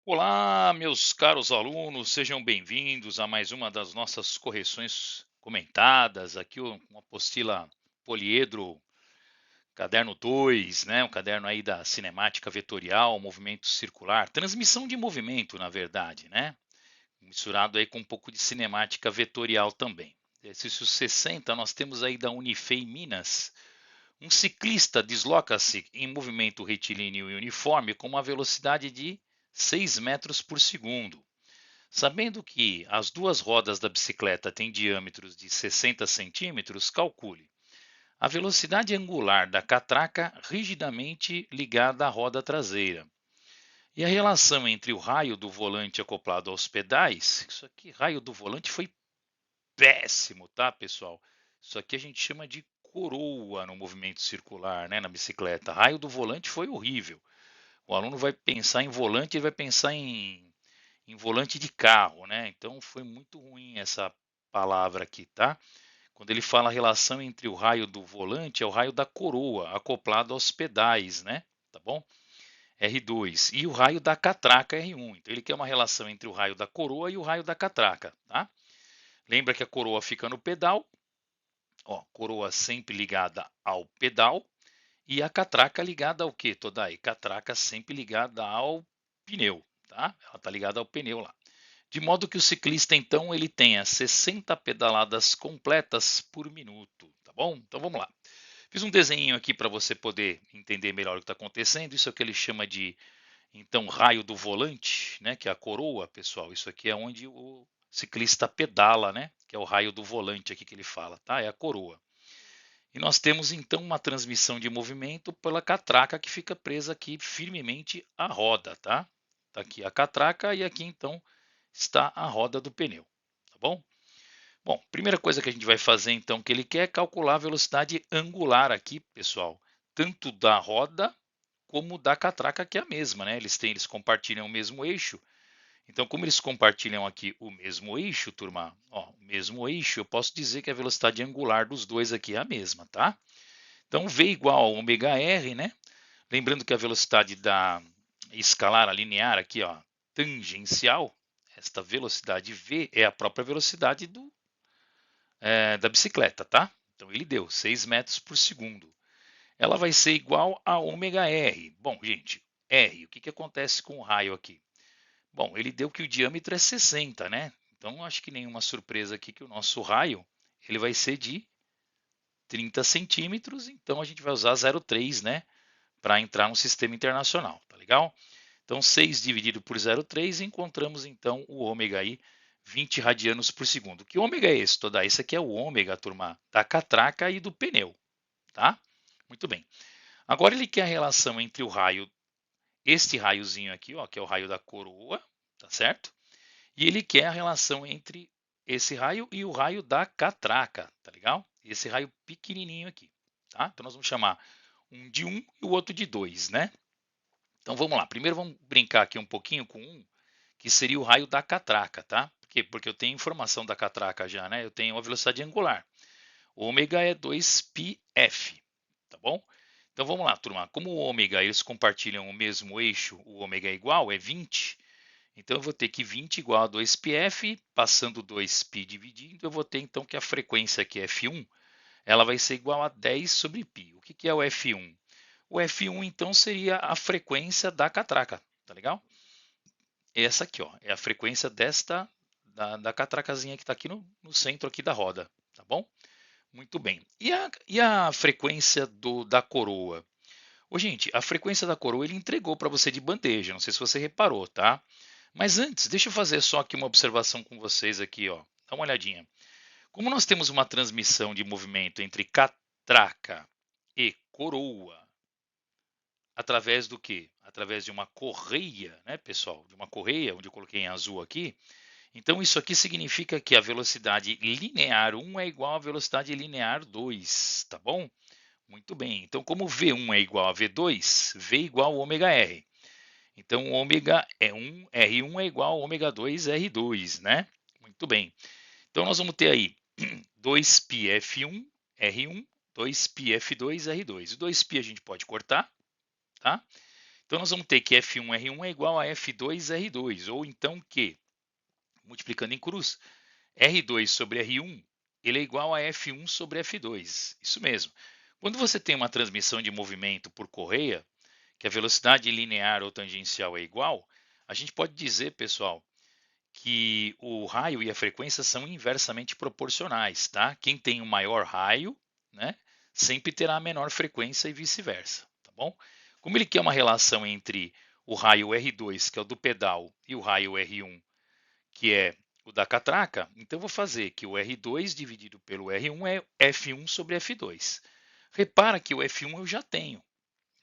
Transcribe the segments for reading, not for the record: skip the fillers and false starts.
Olá, meus caros alunos, sejam bem-vindos a mais uma das nossas correções comentadas. Aqui uma apostila Poliedro, caderno 2, né? Um caderno aí da cinemática vetorial, movimento circular, transmissão de movimento, na verdade, né? Misturado aí com um pouco de cinemática vetorial também. Exercício 60, nós temos aí da Unifei Minas. Um ciclista desloca-se em movimento retilíneo e uniforme com uma velocidade de 6 metros por segundo. Sabendo que as duas rodas da bicicleta têm diâmetros de 60 centímetros, calcule a velocidade angular da catraca rigidamente ligada à roda traseira. E a relação entre o raio do volante acoplado aos pedais, isso aqui, raio do volante foi péssimo, tá, pessoal? Isso aqui a gente chama de coroa no movimento circular, né, na bicicleta. Raio do volante foi horrível. O aluno vai pensar em volante, ele vai pensar em volante de carro, né? Então foi muito ruim essa palavra aqui, tá? Quando ele fala a relação entre o raio do volante, é o raio da coroa, acoplado aos pedais, né? Tá bom? R2. E o raio da catraca, R1. Então ele quer uma relação entre o raio da coroa e o raio da catraca, tá? Lembra que a coroa fica no pedal, ó, coroa sempre ligada ao pedal, e a catraca ligada ao que, Todai? Catraca sempre ligada ao pneu, tá? Ela está ligada ao pneu lá. De modo que o ciclista, então, ele tenha 60 pedaladas completas por minuto, tá bom? Então vamos lá. Fiz um desenho aqui para você poder entender melhor o que está acontecendo. Isso é o que ele chama de, então, raio do volante, né? Que é a coroa, pessoal. Isso aqui é onde o ciclista pedala, né? Que é o raio do volante aqui que ele fala, tá? É a coroa. E nós temos então uma transmissão de movimento pela catraca que fica presa aqui firmemente à roda, tá? Tá aqui a catraca e aqui então está a roda do pneu, tá bom? Bom, primeira coisa que a gente vai fazer então que ele quer é calcular a velocidade angular aqui, pessoal, tanto da roda como da catraca que é a mesma, né? Eles compartilham o mesmo eixo. Então, como eles compartilham aqui o mesmo eixo, turma, ó, o mesmo eixo, eu posso dizer que a velocidade angular dos dois aqui é a mesma, tá? Então, V igual a ômega R, né? Lembrando que a velocidade da escalar, a linear aqui, ó, tangencial, esta velocidade V é a própria velocidade da bicicleta, tá? Então ele deu 6 metros por segundo. Ela vai ser igual a ômega R. Bom, gente, R, o que acontece com o raio aqui? Bom, ele deu que o diâmetro é 60, né? Então acho que nenhuma surpresa aqui que o nosso raio ele vai ser de 30 centímetros, então a gente vai usar 0,3, né? Para entrar no sistema internacional, tá legal? Então 6 dividido por 0,3, encontramos então o ômega aí 20 radianos por segundo. Que ômega é esse, Toda? Esse aqui é o ômega, turma, da catraca e do pneu, tá? Muito bem. Agora ele quer a relação entre o raio, este raiozinho aqui, ó, que é o raio da coroa, tá certo? E ele quer a relação entre esse raio e o raio da catraca, tá legal? Esse raio pequenininho aqui, tá? Então nós vamos chamar um de 1 e o outro de 2, né? Então vamos lá. Primeiro vamos brincar aqui um pouquinho com um, que seria o raio da catraca, tá? Por quê? Porque eu tenho informação da catraca já, né? Eu tenho a velocidade angular. O ômega é 2πf, tá bom? Então vamos lá, turma. Como o ômega eles compartilham o mesmo eixo, o ômega é igual, é 20. Então eu vou ter que 20 igual a 2πf, passando 2π dividindo, eu vou ter então que a frequência aqui F1, ela vai ser igual a 10 sobre π. O que é o F1? O F1 então seria a frequência da catraca, tá legal? Essa aqui, ó, é a frequência da catracazinha que está aqui no centro aqui da roda, tá bom? Muito bem. E a frequência da coroa? Ô, gente, a frequência da coroa ele entregou para você de bandeja, não sei se você reparou, tá? Mas antes, deixa eu fazer só aqui uma observação com vocês aqui, ó. Dá uma olhadinha. Como nós temos uma transmissão de movimento entre catraca e coroa, através do quê? Através de uma correia, né, pessoal? De uma correia, onde eu coloquei em azul aqui. Então, isso aqui significa que a velocidade linear 1 é igual à velocidade linear 2, tá bom? Muito bem. Então, como V1 é igual a V2, V igual a ômega R. Então, ômega é 1, R1 é igual a ômega 2, R2, né? Muito bem. Então, nós vamos ter aí 2πf1, R1, 2πf2, R2. O 2π a gente pode cortar, tá? Então nós vamos ter que F1R1 é igual a F2R2, ou então que, multiplicando em cruz, R2 sobre R1 ele é igual a F1 sobre F2. Isso mesmo. Quando você tem uma transmissão de movimento por correia, que a velocidade linear ou tangencial é igual, a gente pode dizer, pessoal, que o raio e a frequência são inversamente proporcionais, tá? Quem tem o maior raio, né, sempre terá a menor frequência e vice-versa, tá bom? Como ele quer uma relação entre o raio R2, que é o do pedal, e o raio R1, que é o da catraca, então eu vou fazer que o R2 dividido pelo R1 é F1 sobre F2. Repara que o F1 eu já tenho,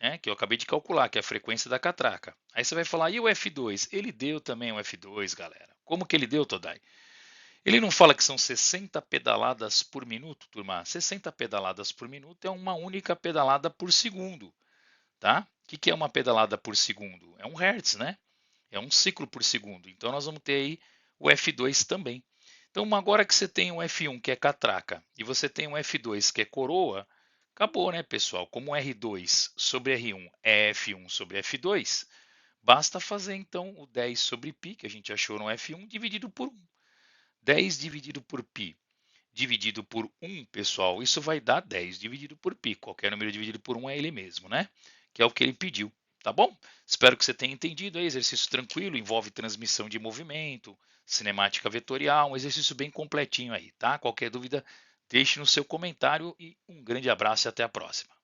né, que eu acabei de calcular, que é a frequência da catraca. Aí você vai falar, e o F2? Ele deu também o F2, galera. Como que ele deu, Todai? Ele não fala que são 60 pedaladas por minuto, turma? 60 pedaladas por minuto é uma única pedalada por segundo, tá? O que é uma pedalada por segundo? É um hertz, né? É um ciclo por segundo. Então nós vamos ter aí o F2 também. Então agora que você tem um F1 que é catraca e você tem um F2 que é coroa, acabou, né, pessoal? Como R2 sobre R1 é F1 sobre F2, basta fazer então o 10 sobre π, que a gente achou no F1, dividido por 1. 10 dividido por π dividido por 1, pessoal, isso vai dar 10 dividido por π. Qualquer número dividido por 1 é ele mesmo, né? Que é o que ele pediu, tá bom? Espero que você tenha entendido. É exercício tranquilo, envolve transmissão de movimento, cinemática vetorial, um exercício bem completinho aí, tá? Qualquer dúvida, deixe no seu comentário e um grande abraço e até a próxima.